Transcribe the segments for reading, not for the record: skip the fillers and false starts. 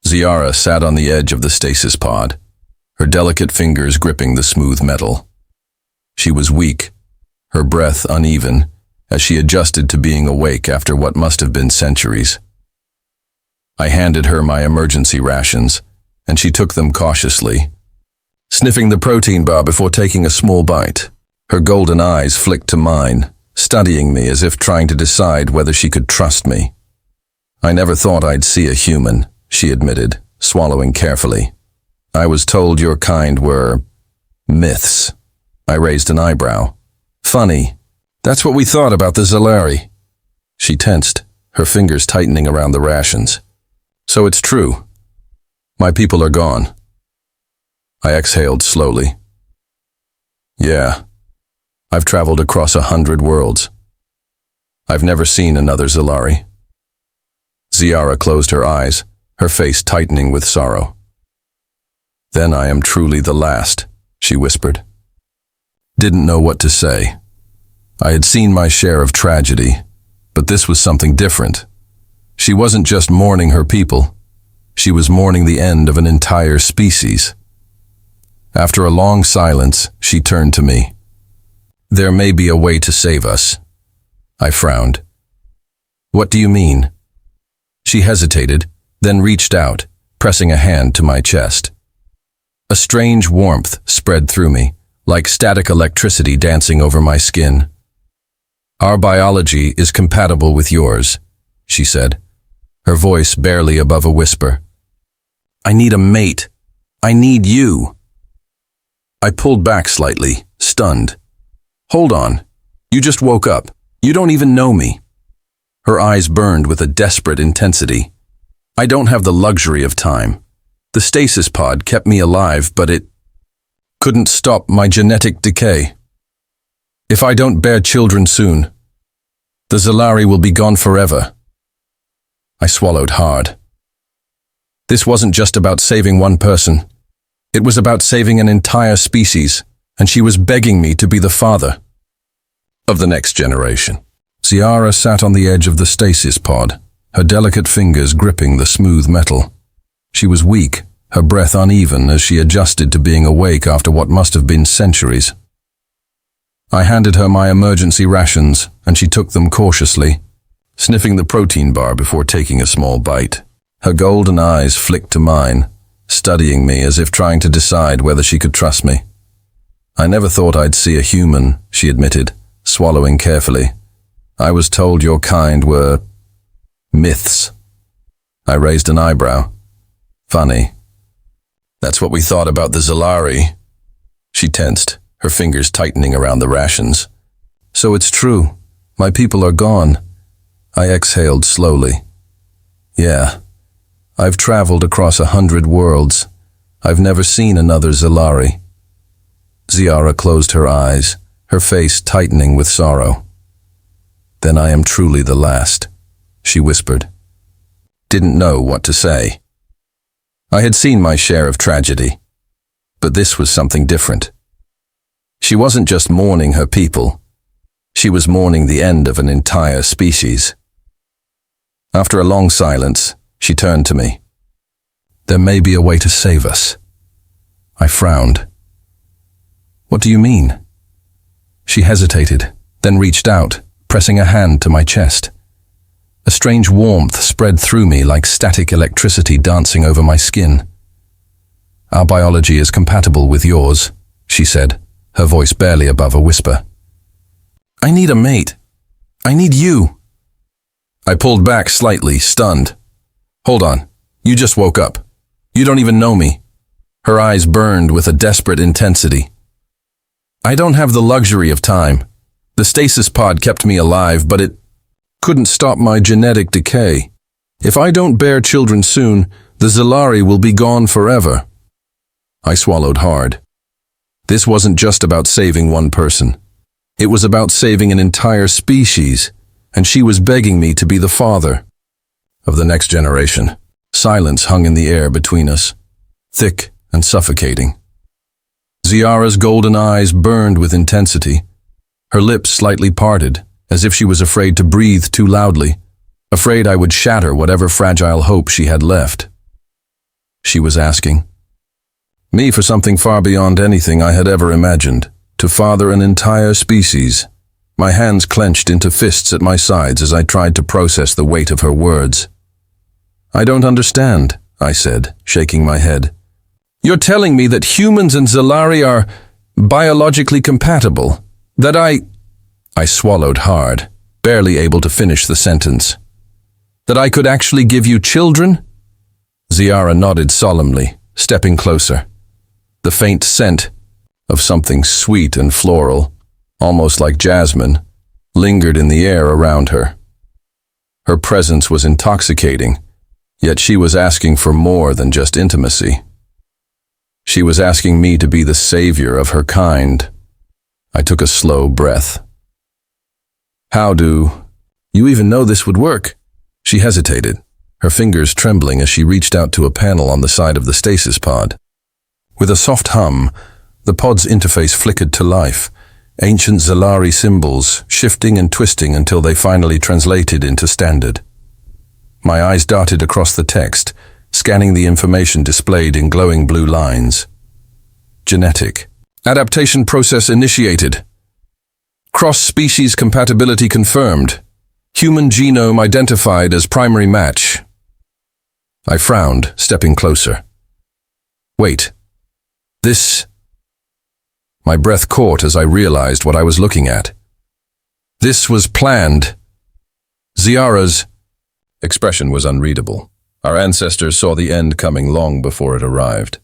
Xyra sat on the edge of the stasis pod, her delicate fingers gripping the smooth metal. She was weak, her breath uneven, as she adjusted to being awake after what must have been centuries. I handed her my emergency rations, and she took them cautiously, sniffing the protein bar before taking a small bite. Her golden eyes flicked to mine, studying me as if trying to decide whether she could trust me. "I never thought I'd see a human," she admitted, swallowing carefully. "I was told your kind were myths." I raised an eyebrow. "Funny. That's what we thought about the Xylari." She tensed, her fingers tightening around the rations. "So it's true. My people are gone." I exhaled slowly. "Yeah. I've traveled across 100 worlds. I've never seen another Xylari." Xyra closed her eyes, her face tightening with sorrow. "Then I am truly the last," she whispered. Didn't know what to say. I had seen my share of tragedy, but this was something different. She wasn't just mourning her people. She was mourning the end of an entire species. After a long silence, she turned to me. "There may be a way to save us." I frowned. "What do you mean?" She hesitated, then reached out, pressing a hand to my chest. A strange warmth spread through me, like static electricity dancing over my skin. "Our biology is compatible with yours," she said, her voice barely above a whisper. "I need a mate. I need you." I pulled back slightly, stunned. "Hold on. You just woke up. You don't even know me." Her eyes burned with a desperate intensity. "I don't have the luxury of time. The stasis pod kept me alive, but it couldn't stop my genetic decay. If I don't bear children soon, the Xylari will be gone forever." I swallowed hard. This wasn't just about saving one person. It was about saving an entire species, and she was begging me to be the father of the next generation. Xyra sat on the edge of the stasis pod, her delicate fingers gripping the smooth metal. She was weak, her breath uneven as she adjusted to being awake after what must have been centuries. I handed her my emergency rations, and she took them cautiously, sniffing the protein bar before taking a small bite. Her golden eyes flicked to mine, studying me as if trying to decide whether she could trust me. "I never thought I'd see a human," she admitted, swallowing carefully. "I was told your kind were myths." I raised an eyebrow. "Funny. That's what we thought about the Xylari." She tensed, her fingers tightening around the rations. "So it's true. My people are gone." I exhaled slowly. "Yeah. I've traveled across 100 worlds. I've never seen another Xylari." Xyra closed her eyes, her face tightening with sorrow. "Then I am truly the last," she whispered. Didn't know what to say. I had seen my share of tragedy, but this was something different. She wasn't just mourning her people. She was mourning the end of an entire species. After a long silence, she turned to me. "There may be a way to save us." I frowned. "What do you mean?" She hesitated, then reached out, pressing a hand to my chest. A strange warmth spread through me like static electricity dancing over my skin. "Our biology is compatible with yours," she said, her voice barely above a whisper. "I need a mate. I need you." I pulled back slightly, stunned. "Hold on. You just woke up. You don't even know me." Her eyes burned with a desperate intensity. "I don't have the luxury of time. The stasis pod kept me alive, but it couldn't stop my genetic decay. If I don't bear children soon, the Xylari will be gone forever." I swallowed hard. This wasn't just about saving one person. It was about saving an entire species, and she was begging me to be the father of the next generation. Silence hung in the air between us, thick and suffocating. Xyra's golden eyes burned with intensity. Her lips slightly parted, as if she was afraid to breathe too loudly, afraid I would shatter whatever fragile hope she had left. she was asking. Me for something far beyond anything I had ever imagined, to father an entire species. My hands clenched into fists at my sides as I tried to process the weight of her words. I don't understand, I said, shaking my head. You're telling me that humans and Xyra are biologically compatible, that I swallowed hard, barely able to finish the sentence. That I could actually give you children? Xyra nodded solemnly, stepping closer. The faint scent of something sweet and floral, almost like jasmine, lingered in the air around her. Her presence was intoxicating, yet she was asking for more than just intimacy. She was asking me to be the savior of her kind. I took a slow breath. How do you even know this would work? She hesitated, her fingers trembling as she reached out to a panel on the side of the stasis pod. With a soft hum, the pod's interface flickered to life, ancient Xyra symbols shifting and twisting until they finally translated into standard. My eyes darted across the text, scanning the information displayed in glowing blue lines. Genetic. Adaptation process initiated. Cross-species compatibility confirmed. Human genome identified as primary match. I frowned, stepping closer. Wait. This... My breath caught as I realized what I was looking at. This was planned. Xyra's expression was unreadable. Our ancestors saw the end coming long before it arrived.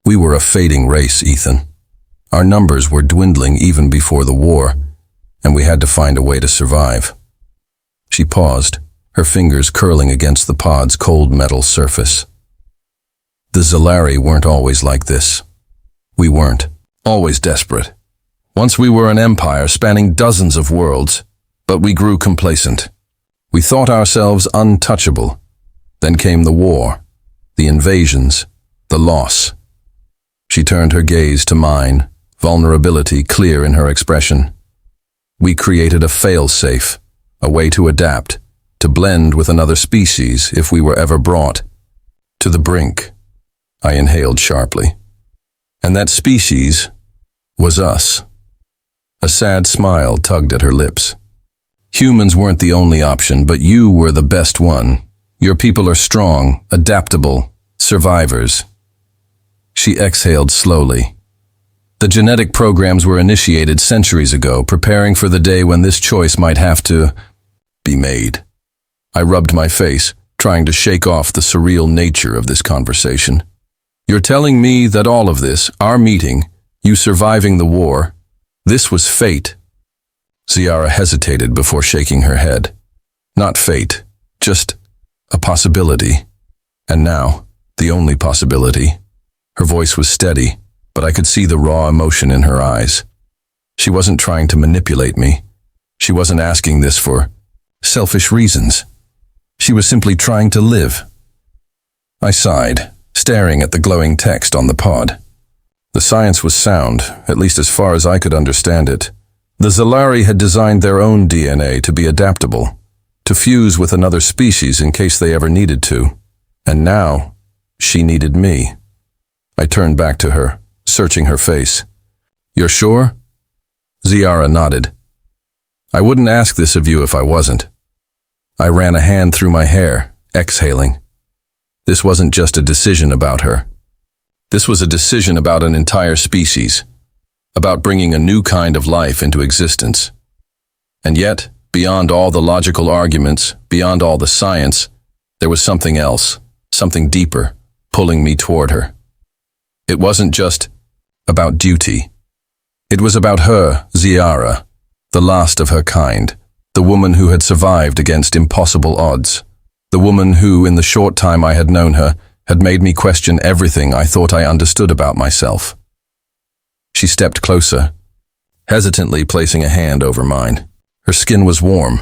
We were a fading race, Ethan. Our numbers were dwindling even before the war, and we had to find a way to survive. She paused, her fingers curling against the pod's cold metal surface. The Xyra weren't always like this. We weren't. Always desperate. Once we were an empire spanning dozens of worlds, but we grew complacent. We thought ourselves untouchable. Then came the war, the invasions, the loss. She turned her gaze to mine, vulnerability clear in her expression. We created a fail-safe, a way to adapt, to blend with another species if we were ever brought to the brink. I inhaled sharply. And that species was us. A sad smile tugged at her lips. Humans weren't the only option, but you were the best one. Your people are strong, adaptable, survivors. She exhaled slowly. The genetic programs were initiated centuries ago, preparing for the day when this choice might have to be made. I rubbed my face, trying to shake off the surreal nature of this conversation. You're telling me that all of this, our meeting, you surviving the war, this was fate? Xyra hesitated before shaking her head. Not fate, just a possibility. And now, the only possibility. Her voice was steady, but I could see the raw emotion in her eyes. She wasn't trying to manipulate me. She wasn't asking this for selfish reasons. She was simply trying to live. I sighed, staring at the glowing text on the pod. The science was sound, at least as far as I could understand it. The Xyra had designed their own DNA to be adaptable, to fuse with another species in case they ever needed to. And now, she needed me. I turned back to her, searching her face. You're sure? Xyra nodded. I wouldn't ask this of you if I wasn't. I ran a hand through my hair, exhaling. This wasn't just a decision about her. This was a decision about an entire species, about bringing a new kind of life into existence. And yet, beyond all the logical arguments, beyond all the science, there was something else, something deeper, pulling me toward her. It wasn't just about duty. It was about her, Xyra, the last of her kind, the woman who had survived against impossible odds, the woman who, in the short time I had known her, had made me question everything I thought I understood about myself. She stepped closer, hesitantly placing a hand over mine. Her skin was warm,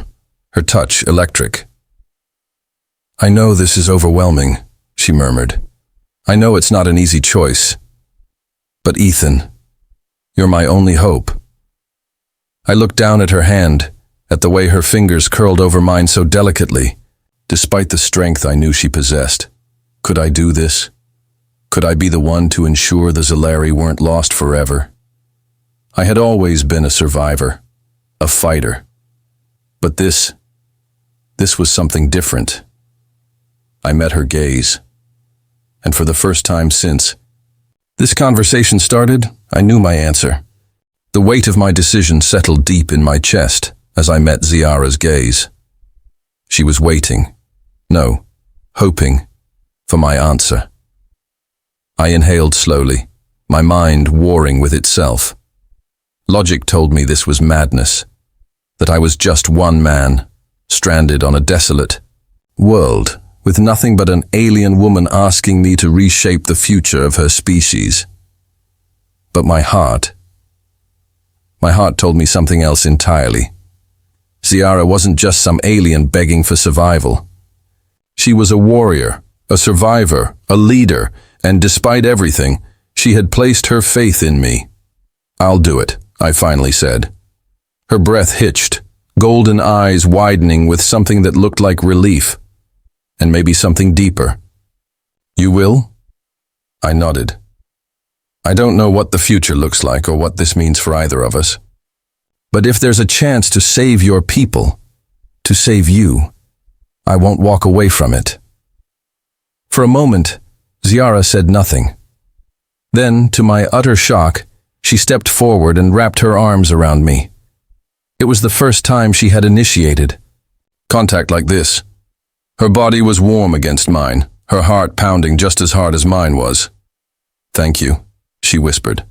her touch electric. I know this is overwhelming, she murmured. I know it's not an easy choice. But Ethan, you're my only hope. I looked down at her hand, at the way her fingers curled over mine so delicately, despite the strength I knew she possessed. Could I do this? Could I be the one to ensure the Xyra weren't lost forever? I had always been a survivor, a fighter. But this was something different. I met her gaze. And for the first time since this conversation started, I knew my answer. The weight of my decision settled deep in my chest as I met Xyra's gaze. She was waiting, no, hoping, for my answer. I inhaled slowly, my mind warring with itself. Logic told me this was madness, that I was just one man, stranded on a desolate world, with nothing but an alien woman asking me to reshape the future of her species. But my heart told me something else entirely. Xyra wasn't just some alien begging for survival. She was a warrior, a survivor, a leader, and despite everything, she had placed her faith in me. "I'll do it," I finally said. Her breath hitched, golden eyes widening with something that looked like relief, and maybe something deeper. "You will?" I nodded. I don't know what the future looks like or what this means for either of us. But if there's a chance to save your people, to save you, I won't walk away from it. For a moment, Xyra said nothing. Then, to my utter shock, she stepped forward and wrapped her arms around me. It was the first time she had initiated contact like this. Her body was warm against mine, her heart pounding just as hard as mine was. "Thank you," she whispered.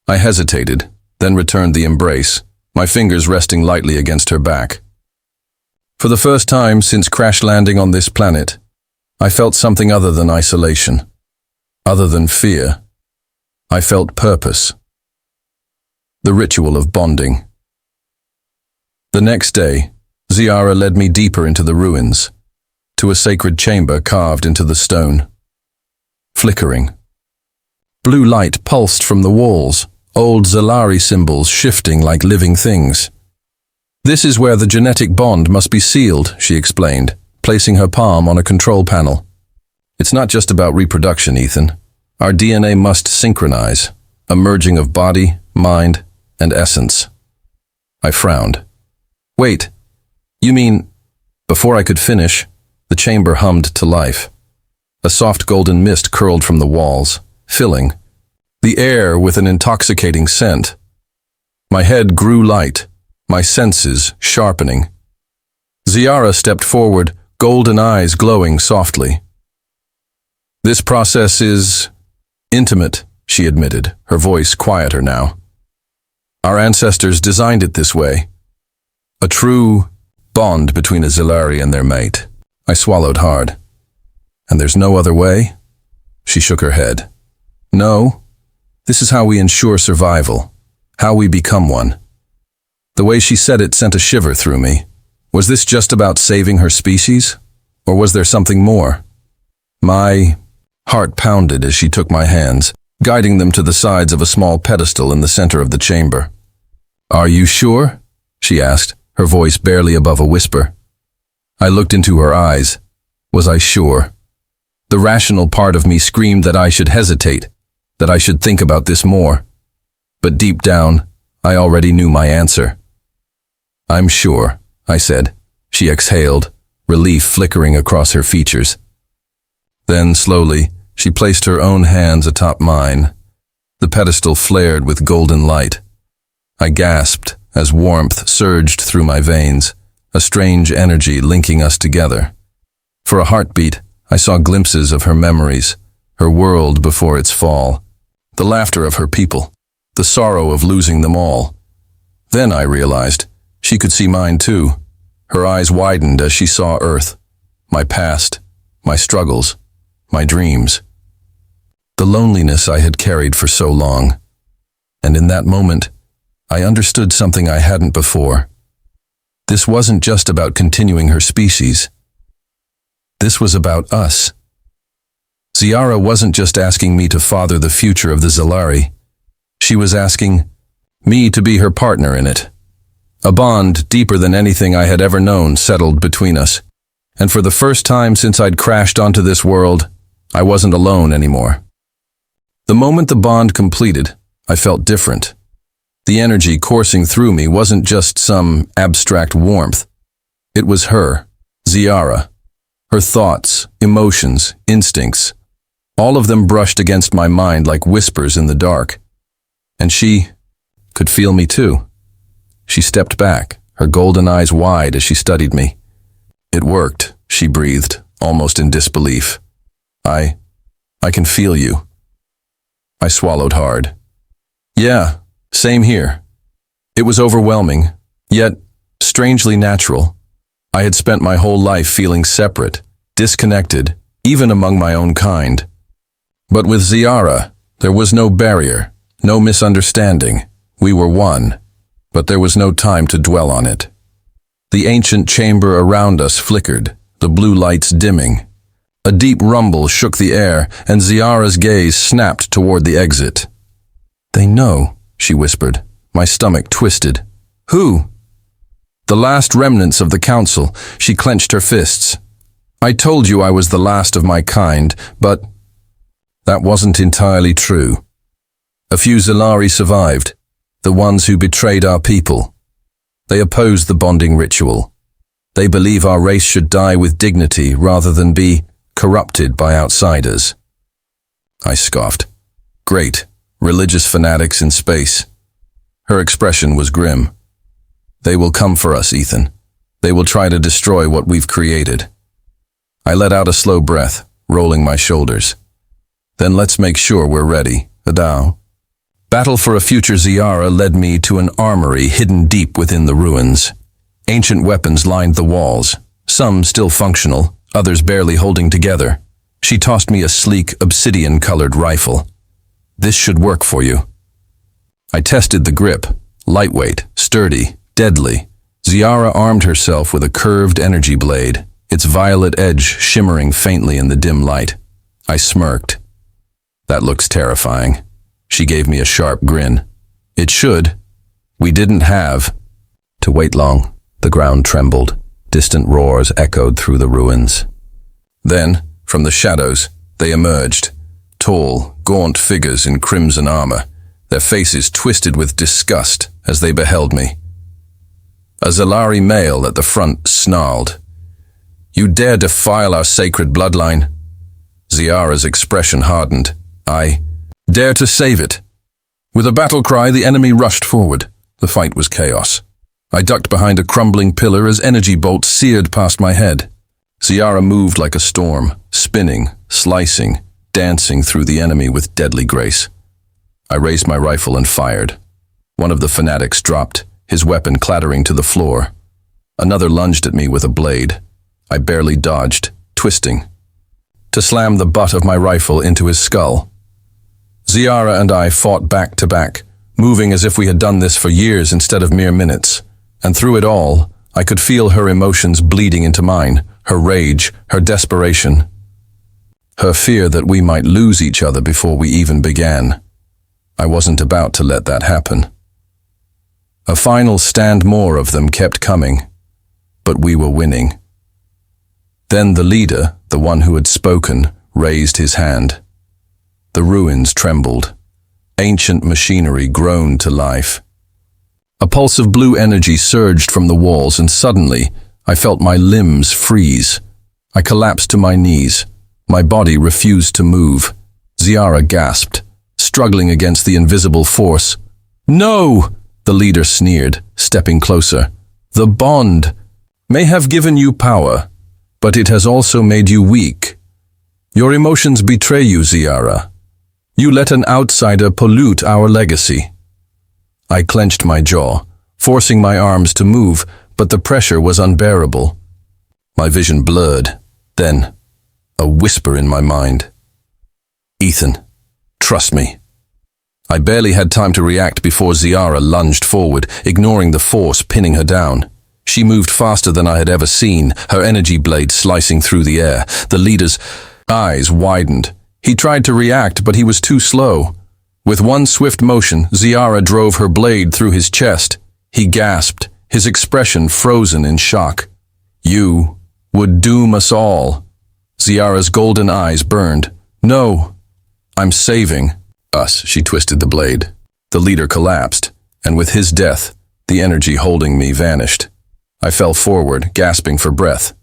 I hesitated, then returned the embrace, my fingers resting lightly against her back. For the first time since crash landing on this planet, I felt something other than isolation, other than fear. I felt purpose. The ritual of bonding. The next day, Xyra led me deeper into the ruins, to a sacred chamber carved into the stone. Flickering. Blue light pulsed from the walls, old Xyra symbols shifting like living things. "This is where the genetic bond must be sealed," she explained, placing her palm on a control panel. "It's not just about reproduction, Ethan. Our DNA must synchronize, a merging of body, mind, and essence." I frowned. "Wait, you mean..." Before I could finish, the chamber hummed to life. A soft golden mist curled from the walls, filling the air with an intoxicating scent. My head grew light, my senses sharpening. Xyra stepped forward, golden eyes glowing softly. "This process is intimate," she admitted, her voice quieter now. "Our ancestors designed it this way. A true bond between a Xyra and their mate." I swallowed hard. "And there's no other way?" She shook her head. "No. This is how we ensure survival, how we become one." The way she said it sent a shiver through me. Was this just about saving her species? Or was there something more? My heart pounded as she took my hands, guiding them to the sides of a small pedestal in the center of the chamber. "Are you sure?" she asked, her voice barely above a whisper. I looked into her eyes. Was I sure? The rational part of me screamed that I should hesitate, that I should think about this more. But deep down, I already knew my answer. "I'm sure," I said. She exhaled, relief flickering across her features. Then, slowly, she placed her own hands atop mine. The pedestal flared with golden light. I gasped as warmth surged through my veins, a strange energy linking us together. For a heartbeat, I saw glimpses of her memories, her world before its fall, the laughter of her people, the sorrow of losing them all. Then I realized she could see mine too. Her eyes widened as she saw Earth, my past, my struggles, my dreams. The loneliness I had carried for so long. And in that moment, I understood something I hadn't before. This wasn't just about continuing her species. This was about us. Xyra wasn't just asking me to father the future of the Xyra. She was asking me to be her partner in it. A bond deeper than anything I had ever known settled between us. And for the first time since I'd crashed onto this world, I wasn't alone anymore. The moment the bond completed, I felt different. The energy coursing through me wasn't just some abstract warmth. It was her, Xyra. Her thoughts, emotions, instincts, all of them brushed against my mind like whispers in the dark. And she could feel me too. She stepped back, her golden eyes wide as she studied me. "It worked," she breathed, almost in disbelief. I can feel you." I swallowed hard. "Yeah, same here." It was overwhelming, yet strangely natural. I had spent my whole life feeling separate, disconnected, even among my own kind. But with Xyra, there was no barrier, no misunderstanding. We were one, but there was no time to dwell on it. The ancient chamber around us flickered, the blue lights dimming. A deep rumble shook the air, and Xyra's gaze snapped toward the exit. "They know," she whispered. My stomach twisted. "Who?" "The last remnants of the council." She clenched her fists. "I told you I was the last of my kind, but that wasn't entirely true. A few Xylari survived, the ones who betrayed our people. They opposed the bonding ritual. They believe our race should die with dignity rather than be corrupted by outsiders." I scoffed. "Great, religious fanatics in space." Her expression was grim. "They will come for us, Ethan. They will try to destroy what we've created." I let out a slow breath, rolling my shoulders. "Then let's make sure we're ready, Adao." Battle for a future Xyra led me to an armory hidden deep within the ruins. Ancient weapons lined the walls, some still functional, others barely holding together. She tossed me a sleek, obsidian-colored rifle. "This should work for you." I tested the grip. Lightweight, sturdy, deadly. Xyra armed herself with a curved energy blade, its violet edge shimmering faintly in the dim light. I smirked. "That looks terrifying." She gave me a sharp grin. "It should. We didn't have to wait long." The ground trembled. Distant roars echoed through the ruins. Then, from the shadows, they emerged. Tall, gaunt figures in crimson armor, their faces twisted with disgust as they beheld me. A Xylari male at the front snarled, "You dare defile our sacred bloodline?" Xyra's expression hardened. "I dare to save it." With a battle cry, the enemy rushed forward. The fight was chaos. I ducked behind a crumbling pillar as energy bolts seared past my head. Xyra moved like a storm, spinning, slicing, dancing through the enemy with deadly grace. I raised my rifle and fired. One of the fanatics dropped, his weapon clattering to the floor. Another lunged at me with a blade. I barely dodged, twisting, to slam the butt of my rifle into his skull. Xyra and I fought back to back, moving as if we had done this for years instead of mere minutes. And through it all, I could feel her emotions bleeding into mine, her rage, her desperation, her fear that we might lose each other before we even began. I wasn't about to let that happen. A final stand more of them kept coming, but we were winning. Then the leader, the one who had spoken, raised his hand. The ruins trembled. Ancient machinery groaned to life. A pulse of blue energy surged from the walls, and suddenly I felt my limbs freeze. I collapsed to my knees. My body refused to move. Xyra gasped, struggling against the invisible force. "No!" the leader sneered, stepping closer. "The bond may have given you power, but it has also made you weak. Your emotions betray you, Xyra. You let an outsider pollute our legacy." I clenched my jaw, forcing my arms to move, but the pressure was unbearable. My vision blurred. Then, a whisper in my mind. "Ethan, trust me." I barely had time to react before Xyra lunged forward, ignoring the force pinning her down. She moved faster than I had ever seen, her energy blade slicing through the air. The leader's eyes widened. He tried to react, but he was too slow. With one swift motion, Xyra drove her blade through his chest. He gasped, his expression frozen in shock. "You would doom us all." Xyra's golden eyes burned. No, I'm saving us. She twisted the blade. The leader collapsed, and with his death, the energy holding me vanished. I fell forward, gasping for breath.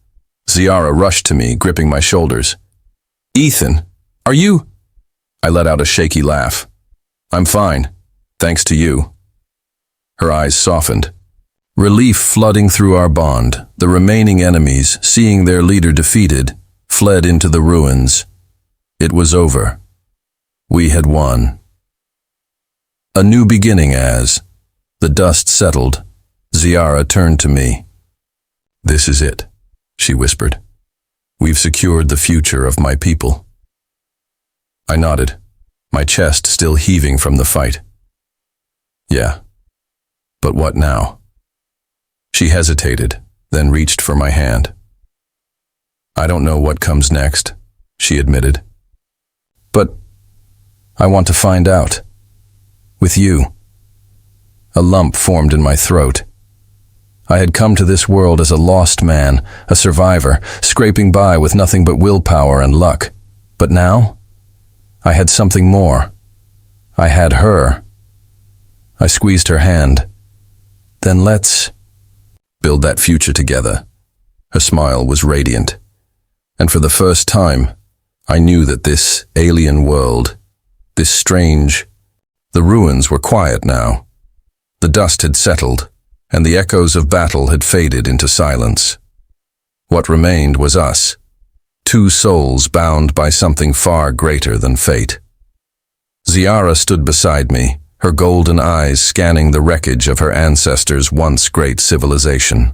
Xyra rushed to me, gripping my shoulders. Ethan, are you? I let out a shaky laugh. I'm fine, thanks to you. Her eyes softened. Relief flooding through our bond, the remaining enemies, seeing their leader defeated, fled into the ruins. It was over. We had won. A new beginning as the dust settled. Xyra turned to me. This is it, she whispered. We've secured the future of my people. I nodded, my chest still heaving from the fight. Yeah, but what now? She hesitated, then reached for my hand. I don't know what comes next, she admitted. But I want to find out. With you. A lump formed in my throat. I had come to this world as a lost man, a survivor, scraping by with nothing but willpower and luck. But now, I had something more. I had her. I squeezed her hand. Then let's build that future together. Her smile was radiant. And for the first time, I knew that this alien world, this strange, the ruins were quiet now. The dust had settled, and the echoes of battle had faded into silence. What remained was us, two souls bound by something far greater than fate. Xyra stood beside me, her golden eyes scanning the wreckage of her ancestors' once great civilization.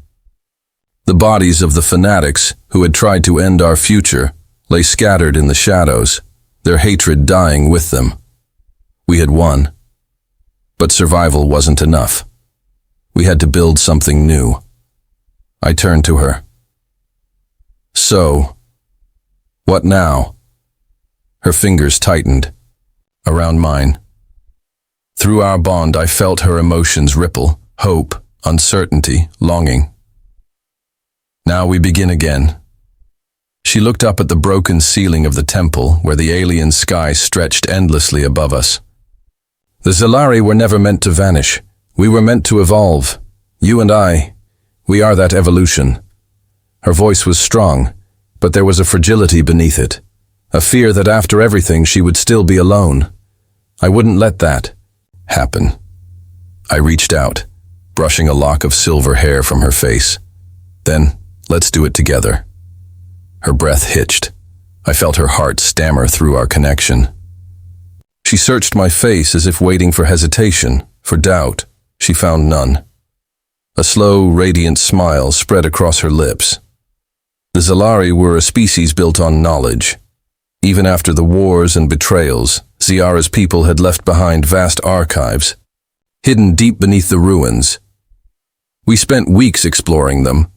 The bodies of the fanatics who had tried to end our future lay scattered in the shadows, their hatred dying with them. We had won. But survival wasn't enough. We had to build something new. I turned to her. So, what now? Her fingers tightened around mine. Through our bond, I felt her emotions ripple, hope, uncertainty, longing. Now we begin again. She looked up at the broken ceiling of the temple where the alien sky stretched endlessly above us. The Xylari were never meant to vanish. We were meant to evolve. You and I, we are that evolution. Her voice was strong, but there was a fragility beneath it, a fear that after everything she would still be alone. I wouldn't let that happen. I reached out, brushing a lock of silver hair from her face. Then, let's do it together. Her breath hitched. I felt her heart stammer through our connection. She searched my face as if waiting for hesitation, for doubt. She found none. A slow, radiant smile spread across her lips. The Xylari were a species built on knowledge. Even after the wars and betrayals, Xyra's people had left behind vast archives, hidden deep beneath the ruins. We spent weeks exploring them.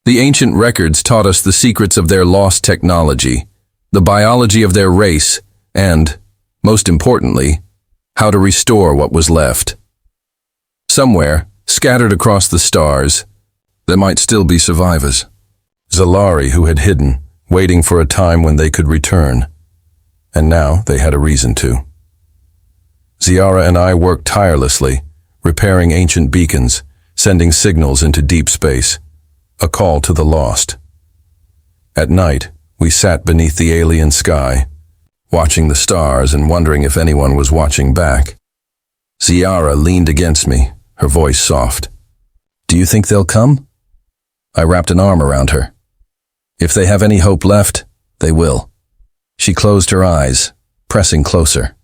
The ancient records taught us the secrets of their lost technology, the biology of their race, and, most importantly, how to restore what was left. Somewhere, scattered across the stars, there might still be survivors. Xylari who had hidden, waiting for a time when they could return. And now they had a reason to. Xyra and I worked tirelessly, repairing ancient beacons, sending signals into deep space, a call to the lost. At night, we sat beneath the alien sky, watching the stars and wondering if anyone was watching back. Xyra leaned against me, her voice soft. Do you think they'll come? I wrapped an arm around her. If they have any hope left, they will. She closed her eyes, pressing closer.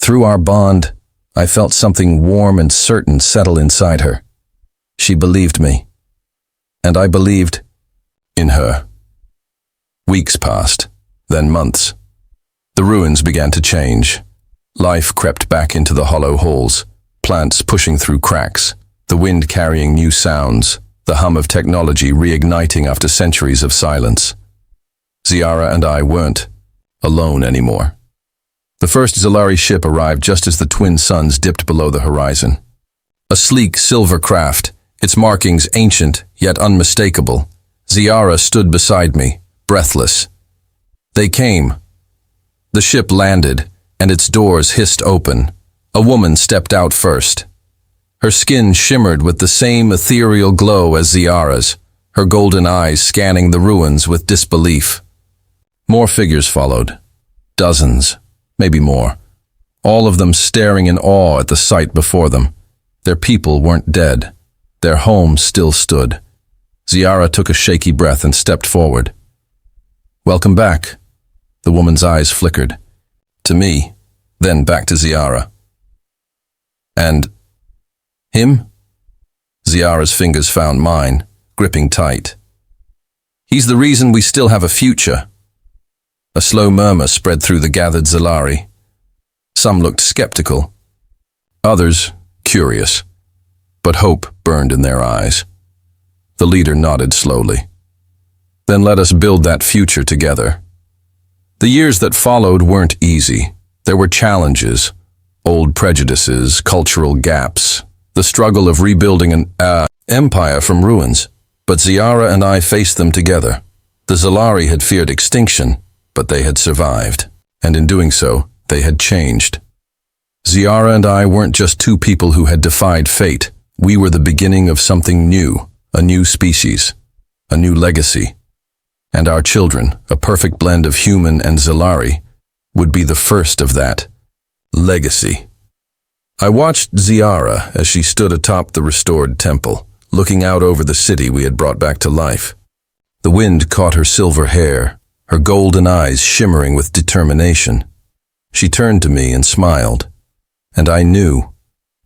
Through our bond, I felt something warm and certain settle inside her. She believed me. And I believed in her. Weeks passed, then months. The ruins began to change. Life crept back into the hollow halls, plants pushing through cracks, the wind carrying new sounds, the hum of technology reigniting after centuries of silence. Xyra and I weren't alone anymore. The first Xylari ship arrived just as the twin suns dipped below the horizon. A sleek silver craft, its markings ancient yet unmistakable. Xyra stood beside me, breathless. They came, The ship landed, and its doors hissed open. A woman stepped out first. Her skin shimmered with the same ethereal glow as Xyra's, her golden eyes scanning the ruins with disbelief. More figures followed. Dozens, maybe more. All of them staring in awe at the sight before them. Their people weren't dead. Their home still stood. Xyra took a shaky breath and stepped forward. "Welcome back." The woman's eyes flickered. To me, then back to Xyra. "And him?" Xyra's fingers found mine, gripping tight. "He's the reason we still have a future." A slow murmur spread through the gathered Xylari. Some looked skeptical, others curious, but hope burned in their eyes. The leader nodded slowly. "Then let us build that future together." The years that followed weren't easy. There were challenges, old prejudices, cultural gaps, the struggle of rebuilding an empire from ruins. But Xyra and I faced them together. The Xylari had feared extinction, but they had survived, and in doing so, they had changed. Xyra and I weren't just two people who had defied fate. We were the beginning of something new, a new species, a new legacy. And our children, a perfect blend of human and Xylari, would be the first of that legacy. I watched Xyra as she stood atop the restored temple, looking out over the city we had brought back to life. The wind caught her silver hair, her golden eyes shimmering with determination. She turned to me and smiled, and I knew,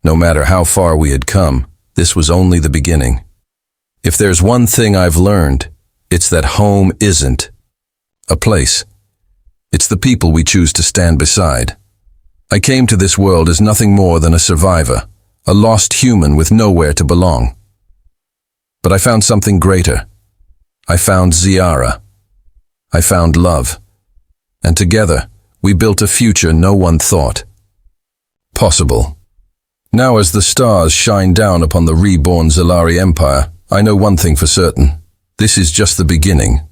no matter how far we had come, this was only the beginning. If there's one thing I've learned, it's that home isn't a place. It's the people we choose to stand beside. I came to this world as nothing more than a survivor, a lost human with nowhere to belong. But I found something greater. I found Xyra. I found love. And together, we built a future no one thought possible. Now as the stars shine down upon the reborn Xylari Empire, I know one thing for certain. This is just the beginning.